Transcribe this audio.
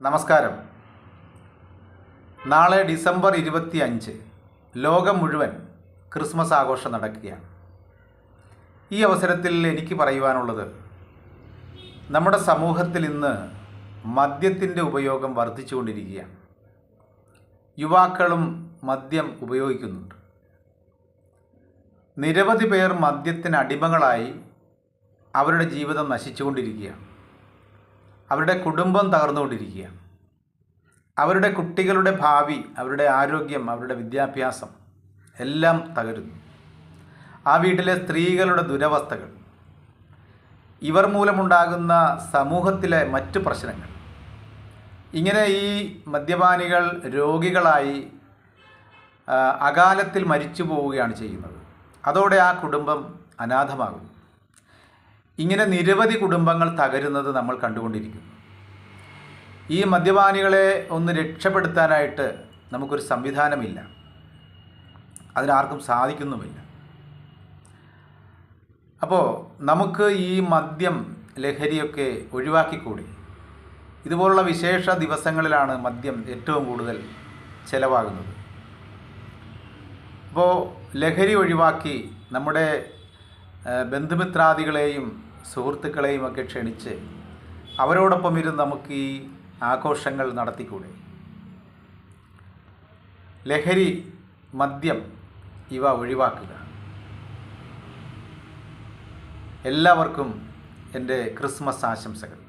നമസ്കാരം. നാളെ ഡിസംബർ 25 ലോകം മുഴുവൻ ക്രിസ്മസ് ആഘോഷം നടക്കുകയാണ്. ഈ അവസരത്തിൽ എനിക്ക് പറയുവാനുള്ളത്, നമ്മുടെ സമൂഹത്തിൽ ഇന്ന് മദ്യത്തിൻ്റെ ഉപയോഗം വർദ്ധിച്ചുകൊണ്ടിരിക്കുകയാണ്. യുവാക്കളും മദ്യം ഉപയോഗിക്കുന്നുണ്ട്. നിരവധി പേർ മദ്യത്തിന് അടിമകളായി അവരുടെ ജീവിതം നശിച്ചുകൊണ്ടിരിക്കുകയാണ്. അവരുടെ കുടുംബം തകർന്നുകൊണ്ടിരിക്കുകയാണ്. അവരുടെ കുട്ടികളുടെ ഭാവി, അവരുടെ ആരോഗ്യം, അവരുടെ വിദ്യാഭ്യാസം എല്ലാം തകരുന്നു. ആ വീട്ടിലെ സ്ത്രീകളുടെ ദുരവസ്ഥകൾ, ഇവർ മൂലമുണ്ടാകുന്ന സമൂഹത്തിലെ മറ്റു പ്രശ്നങ്ങൾ, ഇങ്ങനെ ഈ മദ്യപാനികൾ രോഗികളായി അകാലത്തിൽ മരിച്ചു പോവുകയാണ് ചെയ്യുന്നത്. അതോടെ ആ കുടുംബം അനാഥമാകുന്നു. ഇങ്ങനെ നിരവധി കുടുംബങ്ങൾ തകരുന്നത് നമ്മൾ കണ്ടുകൊണ്ടിരിക്കുന്നു. ഈ മദ്യപാനികളെ ഒന്ന് രക്ഷപ്പെടുത്താനായിട്ട് നമുക്കൊരു സംവിധാനമില്ല, അതിനാർക്കും സാധിക്കുന്നുമില്ല. അപ്പോൾ നമുക്ക് ഈ മദ്യം, ലഹരിയൊക്കെ ഒഴിവാക്കിക്കൂടി? ഇതുപോലുള്ള വിശേഷ ദിവസങ്ങളിലാണ് മദ്യം ഏറ്റവും കൂടുതൽ ചിലവാകുന്നത്. അപ്പോൾ ലഹരി ഒഴിവാക്കി നമ്മുടെ ബന്ധുമിത്രാദികളെയും സുഹൃത്തുക്കളെയും ഒക്കെ ക്ഷണിച്ച് അവരോടൊപ്പം ഇരുന്ന് നമുക്ക് ഈ ആഘോഷങ്ങൾ നടത്തിക്കൂടെ? ലഹരി, മദ്യം ഇവ ഒഴിവാക്കുക. എല്ലാവർക്കും എൻ്റെ ക്രിസ്മസ് ആശംസകൾ.